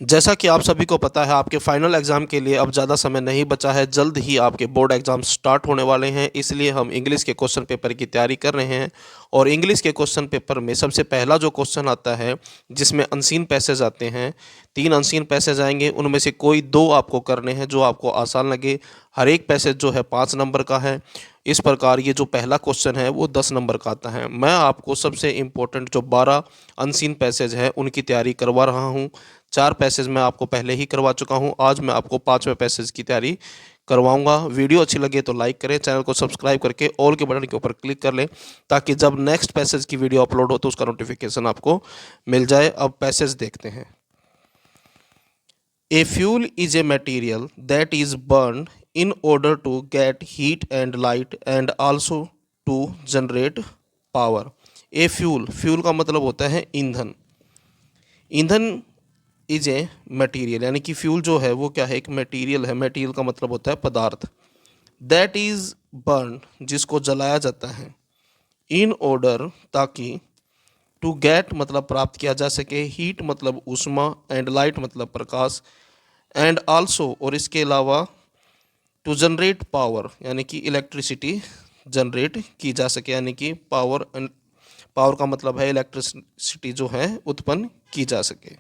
जैसा कि आप सभी को पता है, आपके फाइनल एग्ज़ाम के लिए अब ज़्यादा समय नहीं बचा है। जल्द ही आपके बोर्ड एग्ज़ाम स्टार्ट होने वाले हैं, इसलिए हम इंग्लिश के क्वेश्चन पेपर की तैयारी कर रहे हैं। और इंग्लिश के क्वेश्चन पेपर में सबसे पहला जो क्वेश्चन आता है, जिसमें अनसीन पैसेज आते हैं, 3 अनसीन पैसेज आएंगे। उनमें से कोई 2 आपको करने हैं जो आपको आसान लगे। हर एक पैसेज जो है 5 नंबर का है। इस प्रकार ये जो पहला क्वेश्चन है वो 10 नंबर का आता है। मैं आपको सबसे इम्पोर्टेंट जो 12 अनसीन पैसेज है उनकी तैयारी करवा रहा हूँ। 4 पैसेज मैं आपको पहले ही करवा चुका हूँ। आज मैं आपको 5वें पैसेज की तैयारी करवाऊंगा। वीडियो अच्छी लगे तो लाइक करें, चैनल को सब्सक्राइब करके ऑल के बटन के ऊपर क्लिक कर लें, ताकि जब नेक्स्ट पैसेज की वीडियो अपलोड हो तो उसका नोटिफिकेशन आपको मिल जाए। अब पैसेज देखते हैं। A fuel is a material that is burned in order to get heat and light and also to generate power. A fuel का मतलब होता है ईंधन। ईंधन इज ए मटेरियल, यानी कि फ्यूल जो है वो क्या है, एक मटेरियल है। मटेरियल का मतलब होता है पदार्थ। दैट इज बर्न, जिसको जलाया जाता है। इन ऑर्डर, ताकि। टू गेट मतलब प्राप्त किया जा सके। हीट मतलब ऊष्मा। एंड लाइट मतलब प्रकाश। एंड आल्सो और इसके अलावा। टू जनरेट पावर, यानी कि इलेक्ट्रिसिटी जनरेट की जा सके, यानी कि पावर। पावर का मतलब है इलेक्ट्रिसिटी जो है उत्पन्न की जा सके।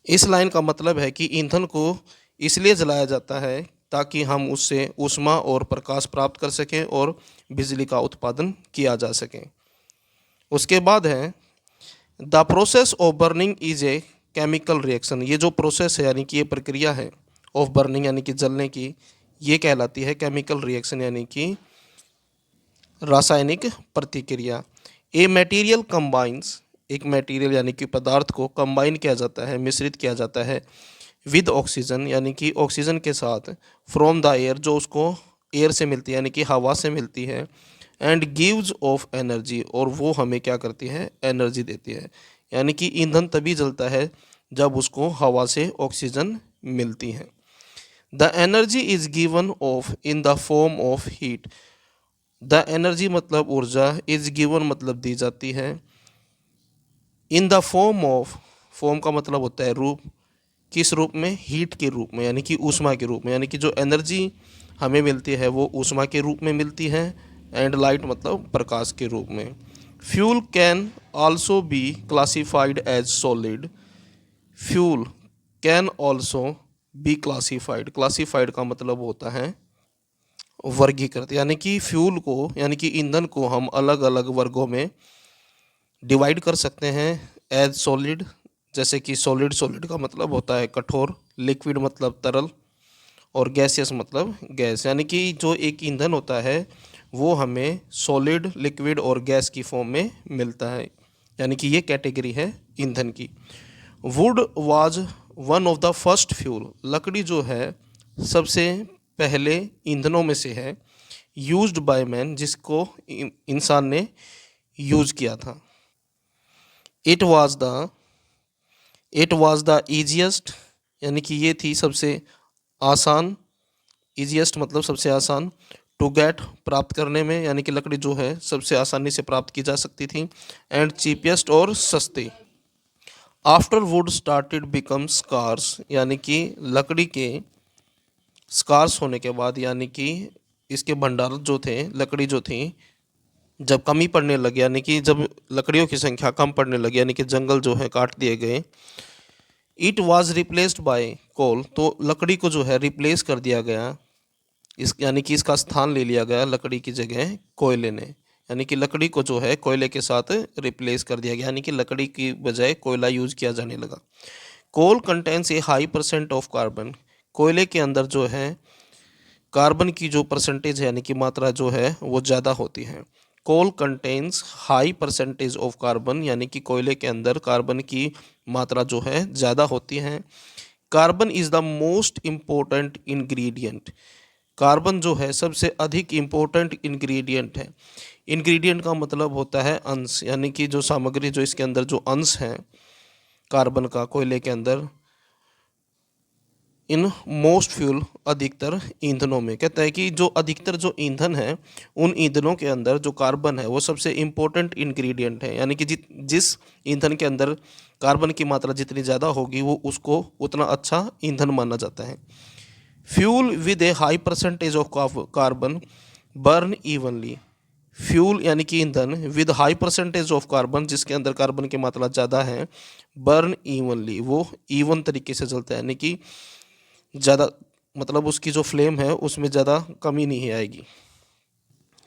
इस लाइन का मतलब है कि ईंधन को इसलिए जलाया जाता है ताकि हम उससे ऊष्मा और प्रकाश प्राप्त कर सकें और बिजली का उत्पादन किया जा सके। उसके बाद है the process of burning is a chemical reaction. ये जो प्रोसेस है, यानी कि ये प्रक्रिया है, ऑफ बर्निंग यानी कि जलने की, ये कहलाती है केमिकल रिएक्शन, यानी कि रासायनिक प्रतिक्रिया। ए मटेरियल कंबाइंस, एक मटेरियल यानी कि पदार्थ को कंबाइन किया जाता है, मिश्रित किया जाता है। विद ऑक्सीजन, यानी कि ऑक्सीजन के साथ। फ्रॉम द एयर, जो उसको एयर से मिलती है, यानी कि हवा से मिलती है। एंड गिव्स ऑफ एनर्जी, और वो हमें क्या करती है, एनर्जी देती है। यानी कि ईंधन तभी जलता है जब उसको हवा से ऑक्सीजन मिलती है। The energy is given of in the form of heat. The energy मतलब ऊर्जा, इज गिवन मतलब दी जाती है। In the form of, form का मतलब होता है रूप। किस रूप में, हीट के रूप में, यानी कि ऊष्मा के रूप में, यानी कि जो एनर्जी हमें मिलती है वो ऊष्मा के रूप में मिलती है। एंड लाइट मतलब प्रकाश के रूप में। Fuel can also be classified as solid. Fuel can also be classified. Classified का मतलब होता है वर्गीकृत, यानी कि फ्यूल को, यानी कि ईंधन को हम अलग अलग वर्गों में डिवाइड कर सकते हैं। एज सॉलिड, जैसे कि सॉलिड, सॉलिड का मतलब होता है कठोर। लिक्विड मतलब तरल। और गैसियस मतलब गैस, यानी कि जो एक ईंधन होता है वो हमें सॉलिड, लिक्विड और गैस की फॉर्म में मिलता है, यानी कि ये कैटेगरी है ईंधन की। Would was one of the first fuel. लकड़ी जो है सबसे पहले ईंधनों में से है। यूज्ड बाय मैन, जिसको इंसान ने यूज़ किया था। It was the, it was the easiest, यानी कि ये थी सबसे आसान। ईजिएस्ट मतलब सबसे आसान। टू गेट प्राप्त करने में, यानी कि लकड़ी जो है सबसे आसानी से प्राप्त की जा सकती थी। एंड चीपेस्ट और सस्ती। After wood started become scarce, यानी कि लकड़ी के स्कार्स होने के बाद, यानी कि इसके भंडार जो थे, लकड़ी जो थी, जब कमी पड़ने लगी, यानी कि जब लकड़ियों की संख्या कम पड़ने लगी, यानी कि जंगल जो है काट दिए गए। इट वाज रिप्लेस्ड बाय कोल, तो लकड़ी को जो है रिप्लेस कर दिया गया, इस यानी कि इसका स्थान ले लिया गया लकड़ी की जगह कोयले ने। यानी कि लकड़ी को जो है कोयले के साथ रिप्लेस कर दिया गया, यानी कि लकड़ी की बजाय कोयला यूज किया जाने लगा। Coal contains a high percent of carbon. कोयले के अंदर जो है कार्बन की जो परसेंटेज है, यानी कि मात्रा जो है वो ज़्यादा होती है। Coal contains high percentage of carbon, यानी कि कोयले के अंदर कार्बन की मात्रा जो है ज़्यादा होती है। Carbon is the most important ingredient. Carbon जो है सबसे अधिक इम्पोर्टेंट इंग्रेडिएंट है। इंग्रेडिएंट का मतलब होता है अंश, यानी कि जो सामग्री, जो इसके अंदर जो अंश है कार्बन का कोयले के अंदर, इन मोस्ट फ्यूल, अधिकतर ईंधनों में। कहता है कि जो अधिकतर जो ईंधन है उन ईंधनों के अंदर जो कार्बन है वो सबसे इम्पोर्टेंट इंग्रेडिएंट है, यानी कि जिस ईंधन के अंदर कार्बन की मात्रा जितनी ज़्यादा होगी वो उसको उतना अच्छा ईंधन माना जाता है। Fuel with A high percentage of carbon burn evenly. Fuel यानी कि ईंधन with high percentage of carbon, जिसके अंदर कार्बन की मात्रा ज़्यादा है, बर्न इवनली, वो इवन तरीके से जलता है, यानी कि ज़्यादा, मतलब उसकी जो फ्लेम है उसमें ज़्यादा कमी नहीं आएगी,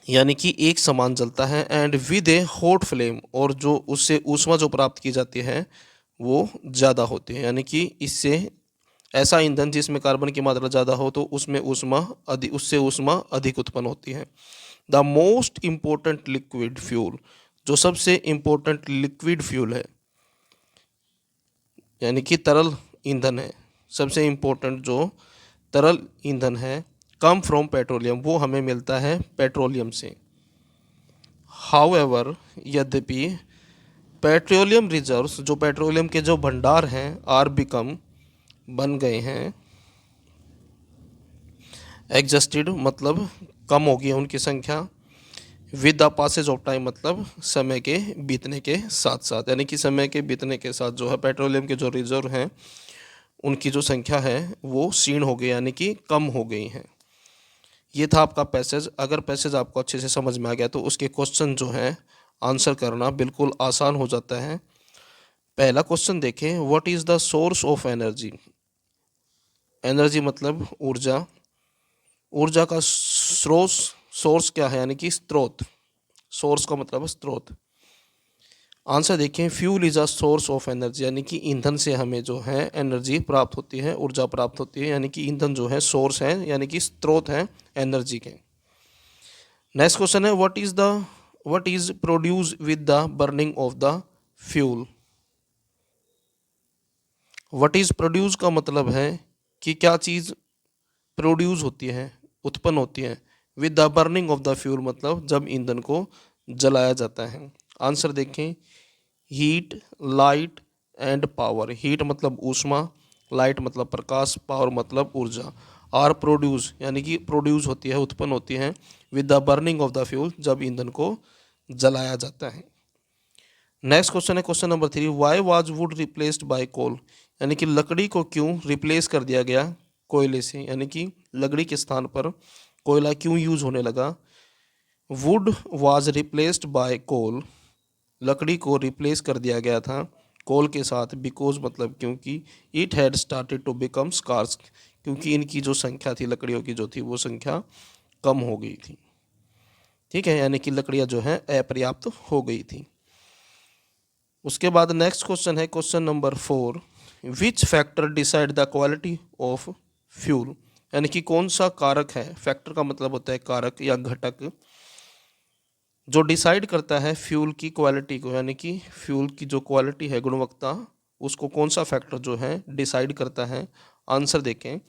यानी कि एक समान जलता है। And with A hot flame, और जो उससे ऊष्मा जो प्राप्त की जाती है वो ज़्यादा होती है, यानी कि इससे ऐसा ईंधन जिसमें कार्बन की मात्रा ज़्यादा हो तो उसमें उससे ऊष्मा अधिक उत्पन्न होती है। The most important liquid fuel, जो सबसे इम्पोर्टेंट लिक्विड फ्यूल है यानी कि तरल ईंधन है, सबसे इम्पोर्टेंट जो तरल ईंधन है, कम फ्रॉम पेट्रोलियम, वो हमें मिलता है पेट्रोलियम से। हाउएवर, यद्यपि पेट्रोलियम रिजर्व्स, जो पेट्रोलियम के जो भंडार हैं, आर बिकम, बन गए हैं, एग्जस्टेड मतलब कम हो गई है उनकी संख्या, with the passage of time मतलब समय के बीतने के साथ साथ, यानी कि समय के बीतने के साथ जो है पेट्रोलियम के जो रिजर्व हैं उनकी जो संख्या है वो क्षीण हो गई, यानी कि कम हो गई हैं। ये था आपका पैसेज। अगर पैसेज आपको अच्छे से समझ में आ गया तो उसके क्वेश्चन जो हैं आंसर करना बिल्कुल आसान हो जाता है। पहला क्वेश्चन देखें, what is the source of energy. Energy मतलब ऊर्जा, ऊर्जा का सोर्स क्या है, यानी कि स्रोत, सोर्स का मतलब है स्रोत। आंसर देखें, fuel is a source of energy, यानी कि ईंधन से हमें जो है एनर्जी प्राप्त होती है, ऊर्जा प्राप्त होती है, यानी कि ईंधन जो है सोर्स है, यानी कि स्रोत है एनर्जी के। नेक्स्ट क्वेश्चन है, what is produce with the burning of the fuel. What is produce का मतलब है कि क्या चीज़ प्रोड्यूस होती है, उत्पन्न होती है, with the burning of the fuel मतलब जब ईंधन को जलाया जाता है। आंसर देखें, heat, light and power. Heat मतलब ऊष्मा, लाइट मतलब प्रकाश, पावर मतलब ऊर्जा। आर प्रोड्यूस यानी कि प्रोड्यूस होती है, उत्पन्न होती है, with the burning of the fuel जब ईंधन को जलाया जाता है। नेक्स्ट क्वेश्चन है question number 3, why was wood replaced by coal, यानी कि लकड़ी को क्यों रिप्लेस कर दिया गया कोयले से, यानी कि लकड़ी के स्थान पर कोयला क्यों यूज होने लगा। वुड वाज रिप्लेस्ड बाय कोल, लकड़ी को रिप्लेस कर दिया गया था कोल के साथ, बिकॉज मतलब क्योंकि, it had started to become scarce, क्योंकि इनकी जो संख्या थी, लकड़ियों की जो थी वो संख्या कम हो गई थी। ठीक है, यानी कि लकड़ियाँ जो हैं अपर्याप्त हो गई थी। उसके बाद नेक्स्ट क्वेश्चन है question number 4, which factor decide the quality of fuel, यानी कि कौन सा कारक है, फैक्टर का मतलब होता है कारक या घटक, जो डिसाइड करता है फ्यूल की क्वालिटी को, यानी कि फ्यूल की जो क्वालिटी है, गुणवत्ता, उसको कौन सा फैक्टर जो है डिसाइड करता है। आंसर देखें,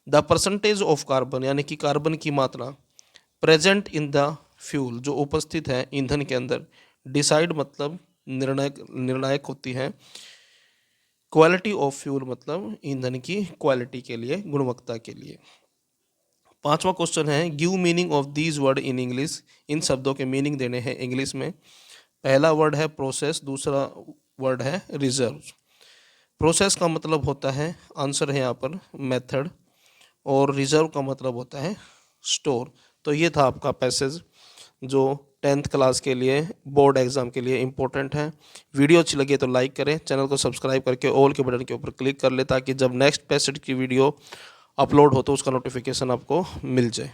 द परसेंटेज ऑफ कार्बन, यानी कि कार्बन की मात्रा, प्रेजेंट इन द फ्यूल, जो उपस्थित है ईंधन के अंदर, डिसाइड मतलब निर्णायक होती है, क्वालिटी ऑफ फ्यूल मतलब ईंधन की क्वालिटी के लिए, गुणवत्ता के लिए। पांचवा क्वेश्चन है, give meaning of these word in English, इन शब्दों के मीनिंग देने हैं इंग्लिश में। पहला वर्ड है प्रोसेस, दूसरा वर्ड है रिजर्व। प्रोसेस का मतलब होता है, आंसर है यहाँ पर मेथड, और रिजर्व का मतलब होता है स्टोर। तो ये था आपका पैसेज जो 10th क्लास के लिए, बोर्ड एग्जाम के लिए इम्पोर्टेंट है। वीडियो अच्छी लगी तो लाइक करें, चैनल को सब्सक्राइब करके ऑल के बटन के ऊपर क्लिक कर ले, ताकि जब नेक्स्ट पैसेज की वीडियो अपलोड हो तो उसका नोटिफिकेशन आपको मिल जाए।